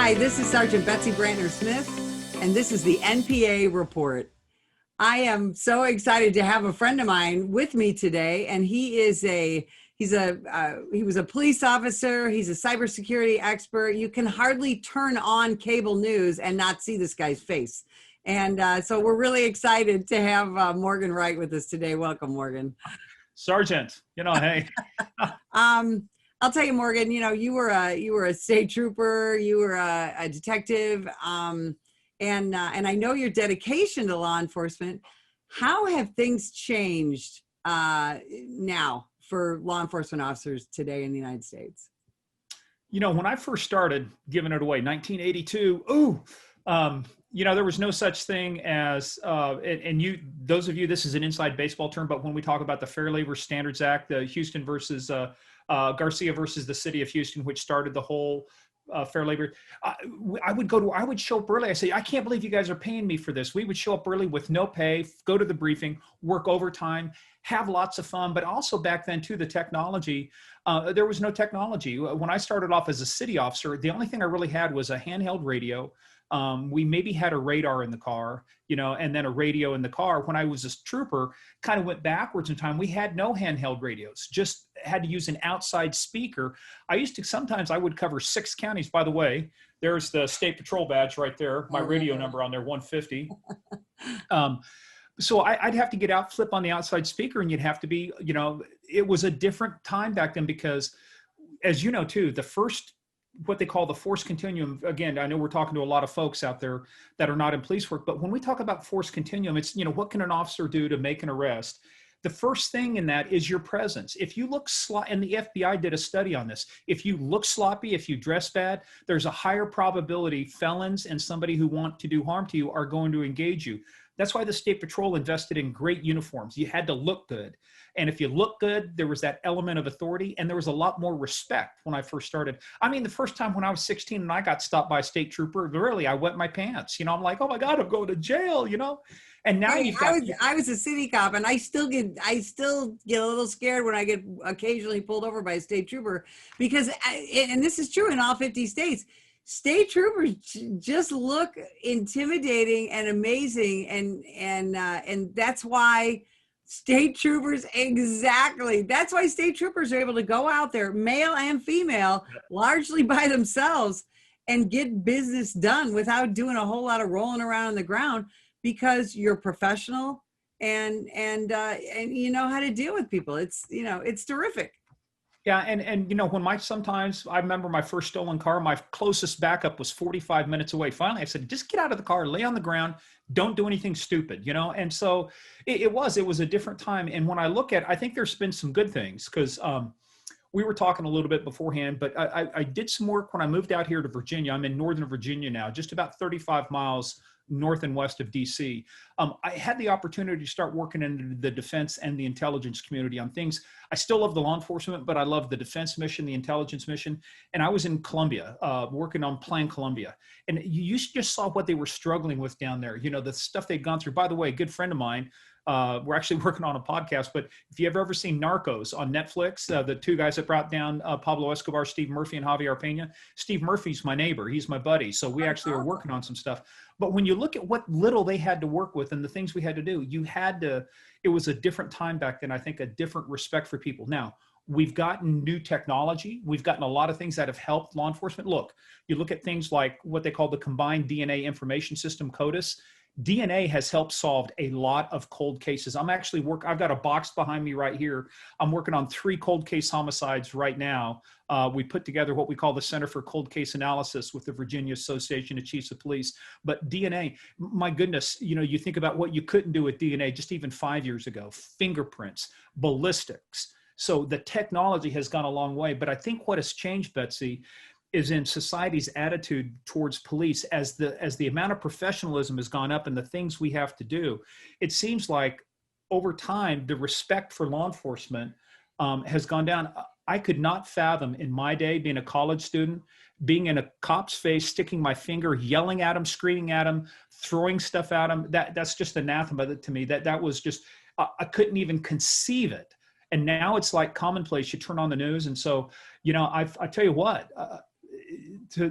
Hi, this is Sergeant Betsy Brantner-Smith, and this is the NPA Report. I am so excited to have a friend of mine with me today, and he was a police officer. He's a cybersecurity expert. You can hardly turn on cable news and not see this guy's face. And so we're really excited to have Morgan Wright with us today. Welcome, Morgan. Sergeant, hey. I'll tell you, Morgan, you were a state trooper, you were a detective, and I know your dedication to law enforcement. How have things changed now for law enforcement officers today in the United States? When I first started giving it away, 1982, there was no such thing as, those of you, this is an inside baseball term, but when we talk about the Fair Labor Standards Act, the Houston versus Garcia versus the city of Houston, which started the whole fair labor. I would show up early. I say, I can't believe you guys are paying me for this. We would show up early with no pay, go to the briefing, work overtime, have lots of fun. But also back then too, the technology, there was no technology. When I started off as a city officer, the only thing I really had was a handheld radio. We maybe had a radar in the car, and then a radio in the car. When I was a trooper, kind of went backwards in time. We had no handheld radios, just had to use an outside speaker. Sometimes I would cover 6 counties. By the way, there's the state patrol badge right there. My radio number on there, 150. So I'd have to get out, flip on the outside speaker, and you'd have to be, it was a different time back then because, as you know, too, what they call the force continuum. Again, I know we're talking to a lot of folks out there that are not in police work, but when we talk about force continuum, it's, what can an officer do to make an arrest? The first thing in that is your presence. If you look and the FBI did a study on this, if you look sloppy, if you dress bad, there's a higher probability felons and somebody who want to do harm to you are going to engage you. That's why the State Patrol invested in great uniforms. You had to look good. And if you look good, there was that element of authority, and there was a lot more respect when I first started. I mean, the first time when I was 16 and I got stopped by a state trooper, really, I wet my pants. I'm like, oh my God, I'm going to jail, And now I was a city cop, and I still get a little scared when I get occasionally pulled over by a state trooper because, and this is true in all 50 states, state troopers just look intimidating and amazing, and that's why state troopers that's why state troopers are able to go out there, male and female, largely by themselves, and get business done without doing a whole lot of rolling around on the ground because you're professional and you know how to deal with people. It's terrific. Yeah, and sometimes I remember my first stolen car, my closest backup was 45 minutes away. Finally, I said, just get out of the car, lay on the ground, don't do anything stupid, And so it was a different time. And when I look at, I think there's been some good things because we were talking a little bit beforehand, but I did some work when I moved out here to Virginia. I'm in Northern Virginia now, just about 35 miles north and west of DC. I had the opportunity to start working in the defense and the intelligence community on things. I still love the law enforcement, but I love the defense mission, the intelligence mission. And I was in Colombia, working on Plan Colombia. And you just saw what they were struggling with down there. The stuff they'd gone through. By the way, a good friend of mine, we're actually working on a podcast, but if you've ever seen Narcos on Netflix, the 2 guys that brought down Pablo Escobar, Steve Murphy and Javier Pena, Steve Murphy's my neighbor. He's my buddy. So we actually are working on some stuff. But when you look at what little they had to work with and the things we had to do, it was a different time back then. I think a different respect for people. Now, we've gotten new technology. We've gotten a lot of things that have helped law enforcement. Look, you look at things like what they call the Combined DNA Information System, CODIS. DNA has helped solve a lot of cold cases. I've got a box behind me right here. I'm working on 3 cold case homicides right now. We put together what we call the Center for Cold Case Analysis with the Virginia Association of Chiefs of Police. But DNA, my goodness, you think about what you couldn't do with DNA just even 5 years ago, fingerprints, ballistics. So the technology has gone a long way. But I think what has changed, Betsy, is in society's attitude towards police as the amount of professionalism has gone up and the things we have to do. It seems like over time, the respect for law enforcement has gone down. I could not fathom in my day, being a college student, being in a cop's face, sticking my finger, yelling at him, screaming at him, throwing stuff at him. That's just anathema to me. That was just, I couldn't even conceive it. And now it's like commonplace. You turn on the news. And so, I tell you what,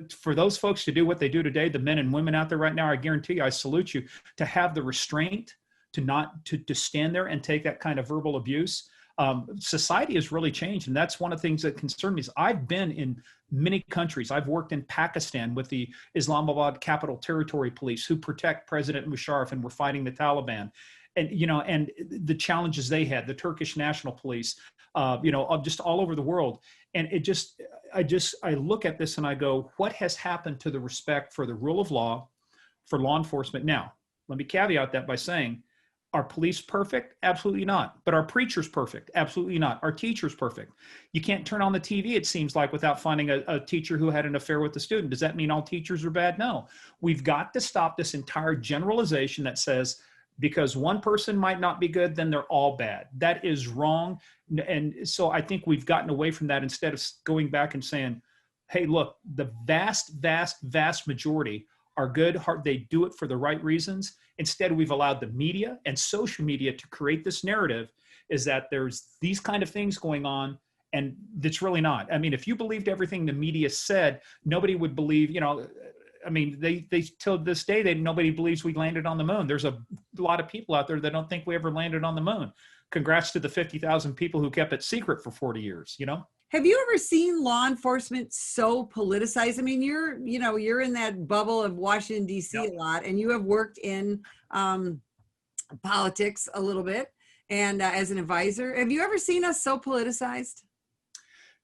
for those folks to do what they do today, the men and women out there right now, I guarantee you, I salute you, to have the restraint to stand there and take that kind of verbal abuse. Society has really changed. And that's one of the things that concern me is I've been in many countries. I've worked in Pakistan with the Islamabad Capital Territory Police who protect President Musharraf and were fighting the Taliban. And, and the challenges they had, the Turkish National Police, just all over the world. And I look at this and I go, what has happened to the respect for the rule of law, for law enforcement? Now, let me caveat that by saying, are police perfect? Absolutely not. But are preachers perfect? Absolutely not. Are teachers perfect? You can't turn on the TV, it seems like, without finding a teacher who had an affair with the student. Does that mean all teachers are bad? No. We've got to stop this entire generalization that says, because one person might not be good, then they're all bad. That is wrong. And so I think we've gotten away from that instead of going back and saying, hey, look, the vast majority are good. They do it for the right reasons. Instead, we've allowed the media and social media to create this narrative is that there's these kind of things going on, and it's really not. I mean, if you believed everything the media said, nobody would believe, they till this day, nobody believes we landed on the moon. There's a lot of people out there that don't think we ever landed on the moon. Congrats to the 50,000 people who kept it secret for 40 years, Have you ever seen law enforcement so politicized? I mean, you're in that bubble of Washington, D.C. Yep. a lot, and you have worked in politics a little bit and as an advisor. Have you ever seen us so politicized?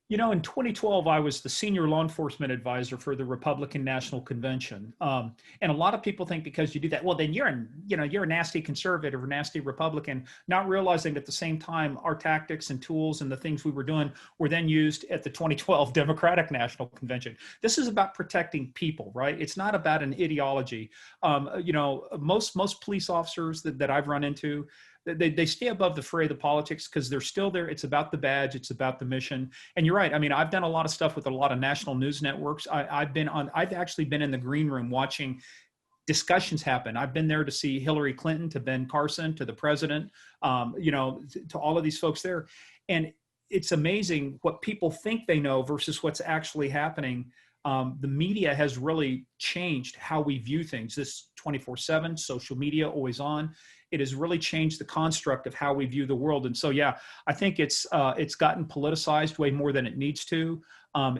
In 2012, I was the senior law enforcement advisor for the Republican National Convention. And a lot of people think because you do that, well, then you're a nasty conservative or nasty Republican, not realizing at the same time our tactics and tools and the things we were doing were then used at the 2012 Democratic National Convention. This is about protecting people, right? It's not about an ideology. Most police officers that I've run into, they stay above the fray of the politics because they're still there. It's about the badge. It's about the mission. And you're right. I mean, I've done a lot of stuff with a lot of national news networks. I've actually been in the green room watching discussions happen. I've been there to see Hillary Clinton, to Ben Carson, to the president, to all of these folks there. And it's amazing what people think they know versus what's actually happening. The media has really changed how we view things. This 24/7, social media, always on. It has really changed the construct of how we view the world. And so, yeah, I think it's gotten politicized way more than it needs to.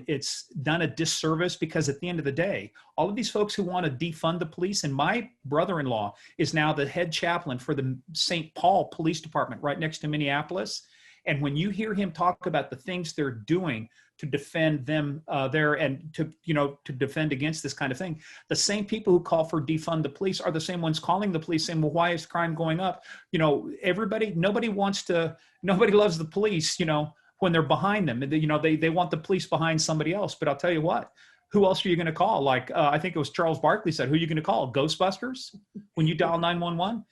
It's done a disservice because at the end of the day, all of these folks who want to defund the police, and my brother-in-law is now the head chaplain for the St. Paul Police Department right next to Minneapolis. And when you hear him talk about the things they're doing to defend them there and to defend against this kind of thing, the same people who call for defund the police are the same ones calling the police saying, well, why is crime going up? Nobody loves the police, when they're behind them. They want the police behind somebody else. But I'll tell you what, who else are you going to call? Like, I think it was Charles Barkley said, who are you going to call? Ghostbusters when you dial 911?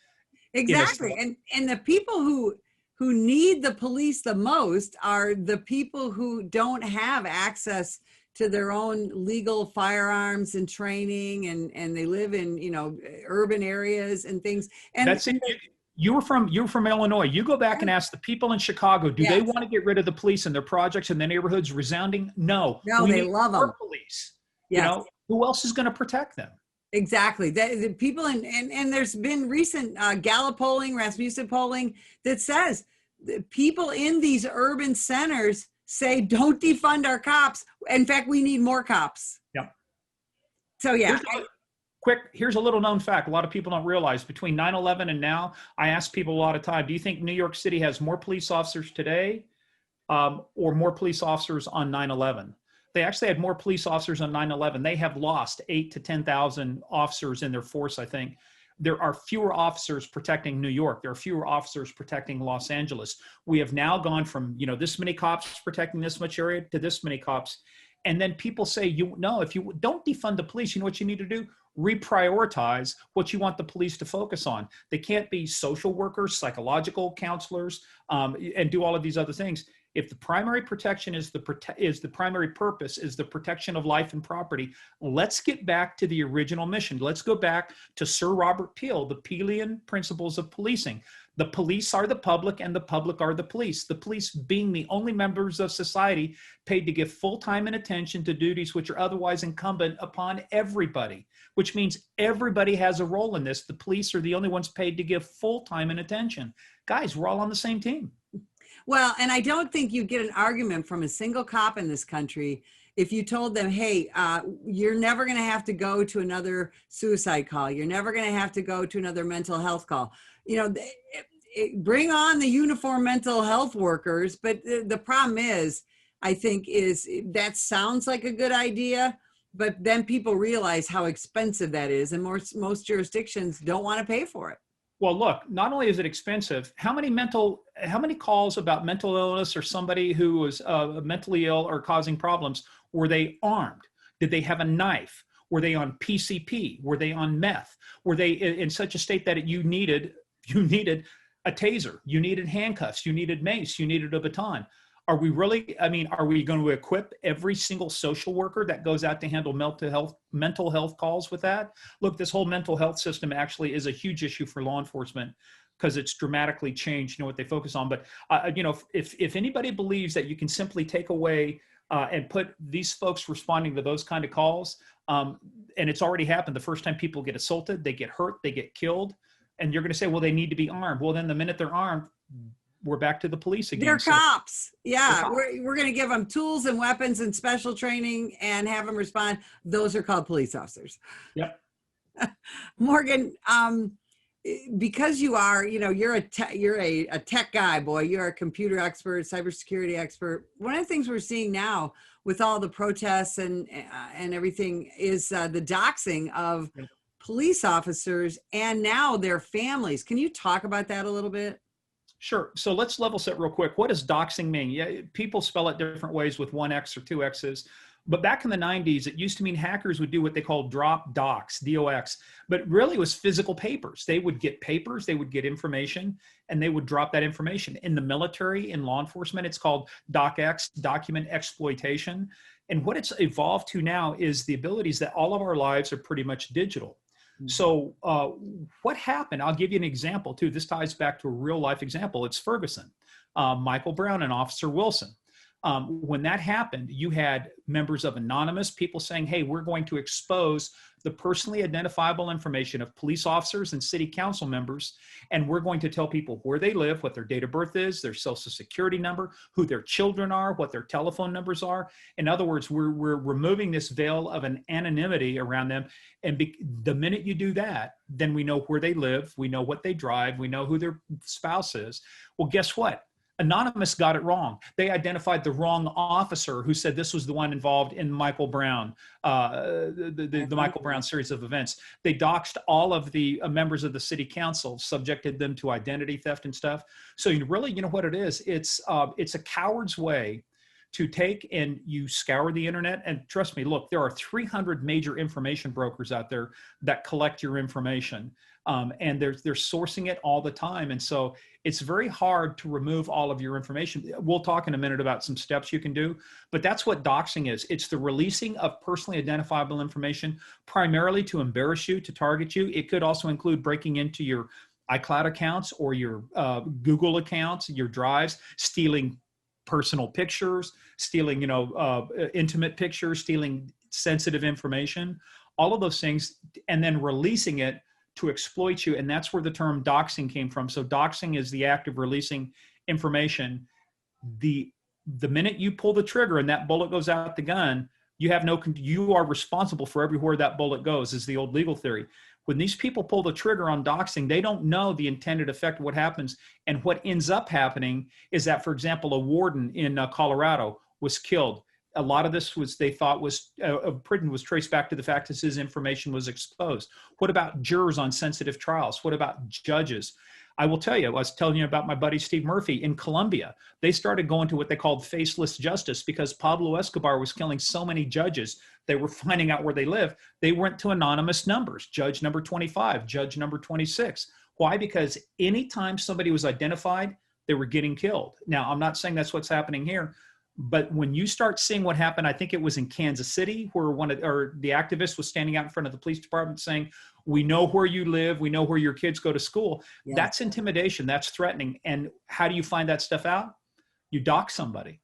Exactly. And the people who need the police the most are the people who don't have access to their own legal firearms and training, and they live in, urban areas and things. And that's it. You were from Illinois. You go back and ask the people in Chicago, do they want to get rid of the police and their projects and their neighborhoods resounding? No. They love them. Police. Yes. Who else is going to protect them? Exactly. The people and there's been recent Gallup polling, Rasmussen polling that says the people in these urban centers say, don't defund our cops. In fact, we need more cops. Yep. So yeah. Here's a little known fact. A lot of people don't realize between 9/11 and now, I ask people a lot of time, do you think New York City has more police officers today or more police officers on 9/11? They actually had more police officers on 9/11. They have lost 8,000 to 10,000 officers in their force, I think. There are fewer officers protecting New York. There are fewer officers protecting Los Angeles. We have now gone from, this many cops protecting this much area to this many cops. And then people say, if you don't defund the police, you know what you need to do? Reprioritize what you want the police to focus on. They can't be social workers, psychological counselors, and do all of these other things. If the primary protection is the primary purpose is the protection of life and property, let's get back to the original mission. Let's go back to Sir Robert Peel, the Peelian principles of policing. The police are the public and the public are the police. The police being the only members of society paid to give full time and attention to duties which are otherwise incumbent upon everybody, which means everybody has a role in this. The police are the only ones paid to give full time and attention. Guys, we're all on the same team. Well, and I don't think you get an argument from a single cop in this country if you told them, hey, you're never going to have to go to another suicide call. You're never going to have to go to another mental health call. You know, bring on the uniformed mental health workers. But the problem is, I think, is that sounds like a good idea, but then people realize how expensive that is. And most jurisdictions don't want to pay for it. Well, look, not only is it expensive, how many calls about mental illness or somebody who was mentally ill or causing problems, were they armed? Did they have a knife? Were they on PCP? Were they on meth? Were they in such a state that you needed a taser, you needed handcuffs, you needed mace, you needed a baton? Are we really, are we going to equip every single social worker that goes out to handle mental health calls with that? Look, this whole mental health system actually is a huge issue for law enforcement because it's dramatically changed, what they focus on. But, if anybody believes that you can simply take away and put these folks responding to those kind of calls, and it's already happened. The first time people get assaulted, they get hurt, they get killed. And you're going to say, well, they need to be armed. Well, then the minute they're armed, we're back to the police again. They're cops. Yeah, they're cops. We're going to give them tools and weapons and special training and have them respond. Those are called police officers. Yep. Morgan, because you are, you're a tech guy, boy. You're a computer expert, cybersecurity expert. One of the things we're seeing now with all the protests and everything is the doxing of police officers and now their families. Can you talk about that a little bit? Sure. So let's level set real quick. What does doxing mean? Yeah, people spell it different ways with 1X or 2Xs. But back in the 90s, it used to mean hackers would do what they called drop docs, DOX. But really it was physical papers. They would get papers, they would get information, and they would drop that information. In the military, in law enforcement, it's called DocX, document exploitation. And what it's evolved to now is the abilities that all of our lives are pretty much digital. So what happened? I'll give you an example too. This ties back to a real life example. It's Ferguson, Michael Brown and Officer Wilson. When that happened, you had members of Anonymous, people saying, hey, we're going to expose the personally identifiable information of police officers and city council members, and we're going to tell people where they live, what their date of birth is, their social security number, who their children are, what their telephone numbers are. In other words, we're removing this veil of an anonymity around them. And the minute you do that, then we know where they live, we know what they drive, we know who their spouse is. Well, guess what? Anonymous got it wrong. They identified the wrong officer who said this was the one involved in Michael Brown, the Michael Brown series of events. They doxed all of the members of the city council, subjected them to identity theft and stuff. So really, you know what it is? It's a coward's way to take and you scour the internet. And trust me, look, there are 300 major information brokers out there that collect your information. And they're sourcing it all the time. And so it's very hard to remove all of your information. We'll talk in a minute about some steps you can do, but that's what doxing is. It's the releasing of personally identifiable information, primarily to embarrass you, to target you. It could also include breaking into your iCloud accounts or your Google accounts, your drives, stealing personal pictures, stealing, intimate pictures, stealing sensitive information, all of those things, and then releasing it to exploit you. And that's where the term doxing came from. So doxing is the act of releasing information. The minute you pull the trigger and that bullet goes out the gun, you are responsible for everywhere that bullet goes, is the old legal theory. When these people pull the trigger on doxing, they don't know the intended effect of what happens. And what ends up happening is that, for example, a warden in Colorado was killed. A lot of this they thought was traced back to the fact that his information was exposed. What about jurors on sensitive trials? What about judges? I will tell you, I was telling you about my buddy Steve Murphy in Colombia. They started going to what they called faceless justice because Pablo Escobar was killing so many judges. They were finding out where they live. They went to anonymous numbers, judge number 25, judge number 26. Why? Because anytime somebody was identified, they were getting killed. Now, I'm not saying that's what's happening here, but when you start seeing what happened, I think it was in Kansas City, where the activist was standing out in front of the police department saying, we know where you live, we know where your kids go to school. Yes. That's intimidation, that's threatening. And how do you find that stuff out? You dox somebody.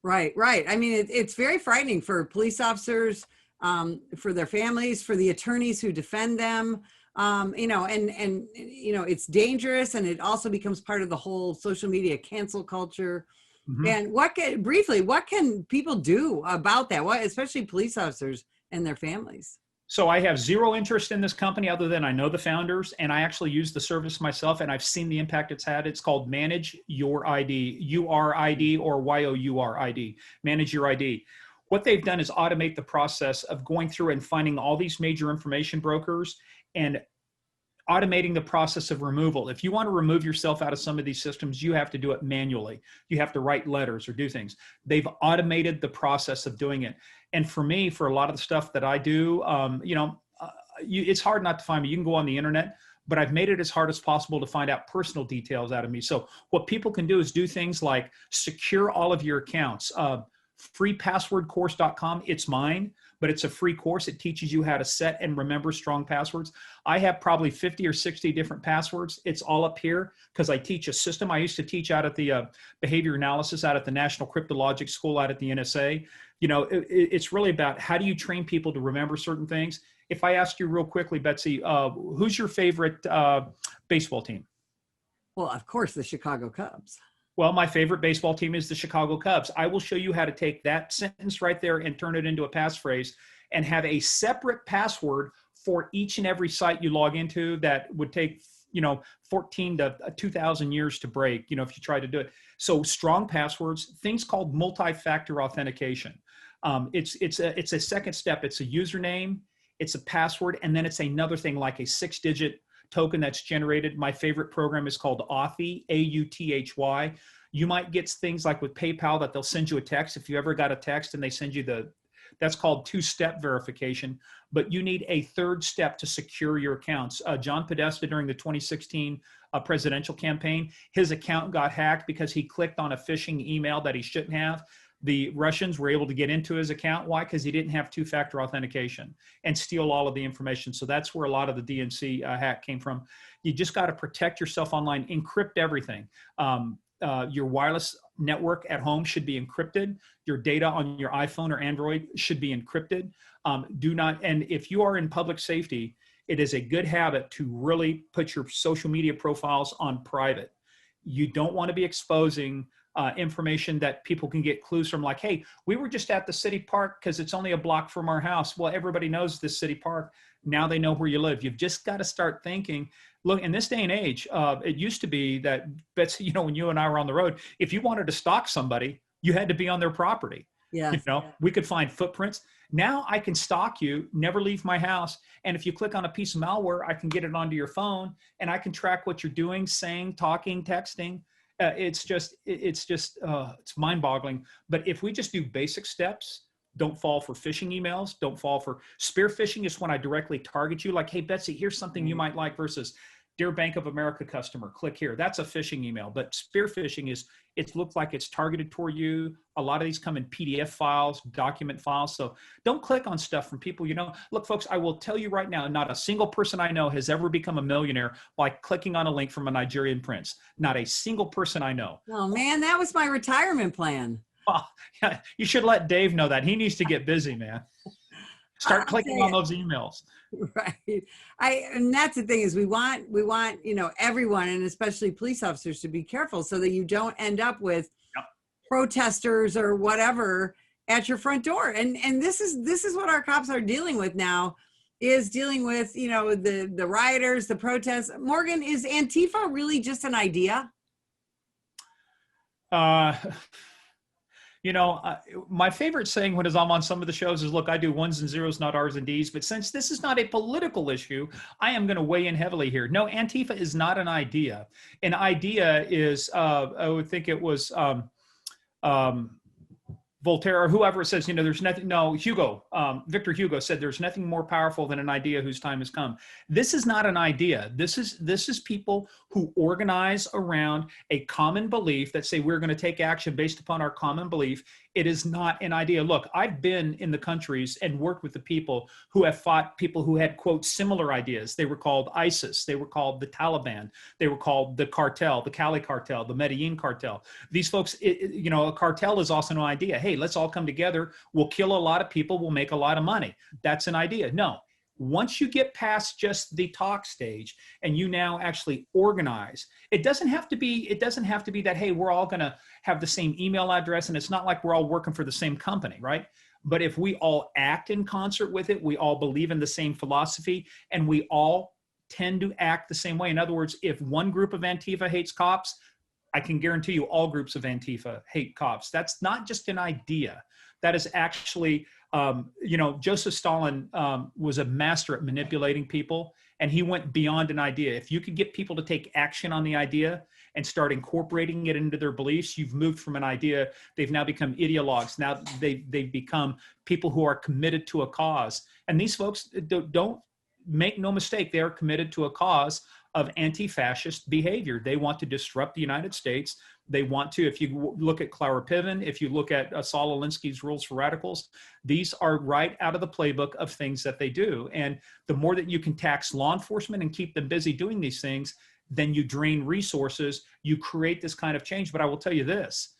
Right, right. I mean, it's very frightening for police officers, for their families, for the attorneys who defend them. You know, and you know, it's dangerous, and it also becomes part of the whole social media cancel culture. Mm-hmm. And what can people do about that? What, especially police officers and their families? So I have zero interest in this company other than I know the founders, and I actually use the service myself, and I've seen the impact it's had. It's called Manage Your ID, URID or YOURID, Manage Your ID. What they've done is automate the process of going through and finding all these major information brokers and automating the process of removal. If you want to remove yourself out of some of these systems, you have to do it manually. You have to write letters or do things. They've automated the process of doing it. And for me, for a lot of the stuff that I do, you know, it's hard not to find me. You can go on the internet, but I've made it as hard as possible to find out personal details out of me. So what people can do is do things like secure all of your accounts. Freepasswordcourse.com, it's mine, but it's a free course. It teaches you how to set and remember strong passwords. I have probably 50 or 60 different passwords. It's all up here because I teach a system. I used to teach out at the behavior analysis out at the National Cryptologic School out at the NSA. You know, it's really about how do you train people to remember certain things. If I ask you real quickly, Betsy, who's your favorite baseball team? Well, of course, the Chicago Cubs. Well, my favorite baseball team is the Chicago Cubs. I will show you how to take that sentence right there and turn it into a passphrase and have a separate password for each and every site you log into that would take, you know, 14 to 2,000 years to break, you know, if you try to do it. So strong passwords, things called multi-factor authentication. It's a second step. It's a username, it's a password, and then it's another thing like a 6-digit token that's generated. My favorite program is called Authy, A-U-T-H-Y. You might get things like with PayPal that they'll send you a text. If you ever got a text and they send you that's called 2-step verification, but you need a third step to secure your accounts. John Podesta, during the 2016 presidential campaign, his account got hacked because he clicked on a phishing email that he shouldn't have. The Russians were able to get into his account. Why? Because he didn't have 2-factor authentication and steal all of the information. So that's where a lot of the DNC hack came from. You just got to protect yourself online, encrypt everything. Your wireless network at home should be encrypted. Your data on your iPhone or Android should be encrypted. And if you are in public safety, it is a good habit to really put your social media profiles on private. You don't want to be exposing information that people can get clues from, like, hey, we were just at the city park because it's only a block from our house. Well, everybody knows this city park. Now they know where you live. You've just got to start thinking, look, in this day and age, it used to be that, Betsy, you know, when you and I were on the road, if you wanted to stalk somebody, you had to be on their property. Yeah. You know, we could find footprints. Now I can stalk you, never leave my house. And if you click on a piece of malware, I can get it onto your phone and I can track what you're doing, saying, talking, texting. It's mind-boggling. But if we just do basic steps, don't fall for phishing emails, don't fall for spear phishing is when I directly target you, like, hey, Betsy, here's something you might like, versus Dear Bank of America customer, click here. That's a phishing email. But spear phishing is, it looks like it's targeted toward you. A lot of these come in PDF files, document files. So don't click on stuff from people, you know. Look, folks, I will tell you right now, not a single person I know has ever become a millionaire by clicking on a link from a Nigerian prince. Not a single person I know. Oh, man, that was my retirement plan. Well, yeah, you should let Dave know that. He needs to get busy, man. Start clicking on those emails. Right. And that's the thing, is we want, you know, everyone, and especially police officers, to be careful so that you don't end up with protesters or whatever at your front door. And this is what our cops are dealing with now, is dealing with, you know, the rioters, the protests. Morgan, is Antifa really just an idea? You know, my favorite saying when I'm on some of the shows is, look, I do ones and zeros, not R's and D's. But since this is not a political issue, I am going to weigh in heavily here. No, Antifa is not an idea. An idea is, I would think it was Voltaire or whoever says, there's nothing, no, Hugo, Victor Hugo said, there's nothing more powerful than an idea whose time has come. This is not an idea. This is people who organize around a common belief that say, we're going to take action based upon our common belief. It is not an idea. Look, I've been in the countries and worked with the people who have fought people who had, quote, similar ideas. They were called ISIS. They were called the Taliban. They were called the cartel, the Cali cartel, the Medellin cartel. These folks, a cartel is also an idea. Hey, let's all come together. We'll kill a lot of people. We'll make a lot of money. That's an idea. No. Once you get past just the talk stage and you now actually organize, it doesn't have to be that, hey, we're all going to have the same email address, and it's not like we're all working for the same company, right? But if we all act in concert with it, we all believe in the same philosophy, and we all tend to act the same way. In other words, if one group of Antifa hates cops, I can guarantee you all groups of Antifa hate cops. That's not just an idea. That is actually, Joseph Stalin was a master at manipulating people, and he went beyond an idea. If you could get people to take action on the idea and start incorporating it into their beliefs, you've moved from an idea. They've now become ideologues. Now they've become people who are committed to a cause. And these folks, don't make no mistake, they are committed to a cause of anti-fascist behavior. They want to disrupt the United States. They want to, if you look at Clara Piven, if you look at Saul Alinsky's Rules for Radicals, these are right out of the playbook of things that they do. And the more that you can tax law enforcement and keep them busy doing these things, then you drain resources, you create this kind of change. But I will tell you this,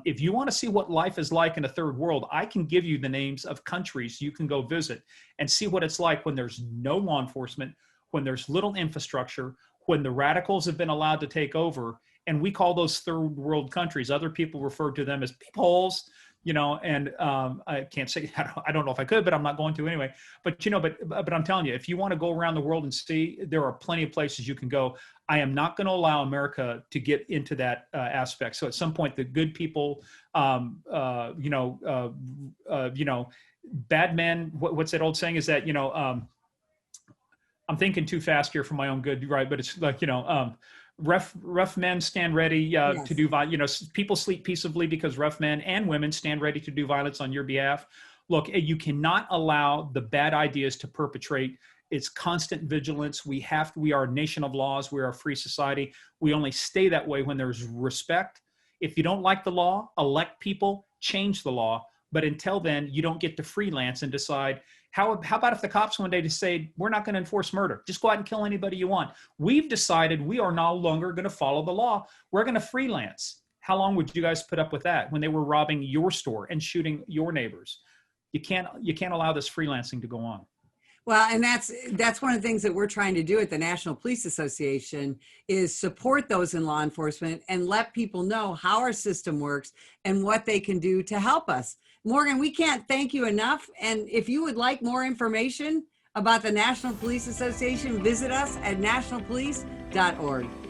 if you want to see what life is like in a third world, I can give you the names of countries you can go visit and see what it's like when there's no law enforcement, when there's little infrastructure, when the radicals have been allowed to take over. And we call those third world countries. Other people refer to them as peepholes, and I can't say, I don't know if I could, but I'm not going to anyway. But, but I'm telling you, if you want to go around the world and see, there are plenty of places you can go. I am not going to allow America to get into that aspect. So at some point, the good people, bad men, what's that old saying is that, I'm thinking too fast here for my own good, right? But it's like, rough men stand ready Yes. to do violence. People sleep peaceably because rough men and women stand ready to do violence on your behalf. Look, you cannot allow the bad ideas to perpetrate. It's constant vigilance. We are a nation of laws. We are a free society. We only stay that way when there's respect. If you don't like the law, elect people, change the law. But until then, you don't get to freelance and decide, how about if the cops one day just say, we're not going to enforce murder. Just go out and kill anybody you want. We've decided we are no longer going to follow the law. We're going to freelance. How long would you guys put up with that when they were robbing your store and shooting your neighbors? You can't allow this freelancing to go on. Well, and that's one of the things that we're trying to do at the National Police Association is support those in law enforcement and let people know how our system works and what they can do to help us. Morgan, we can't thank you enough. And if you would like more information about the National Police Association, visit us at nationalpolice.org.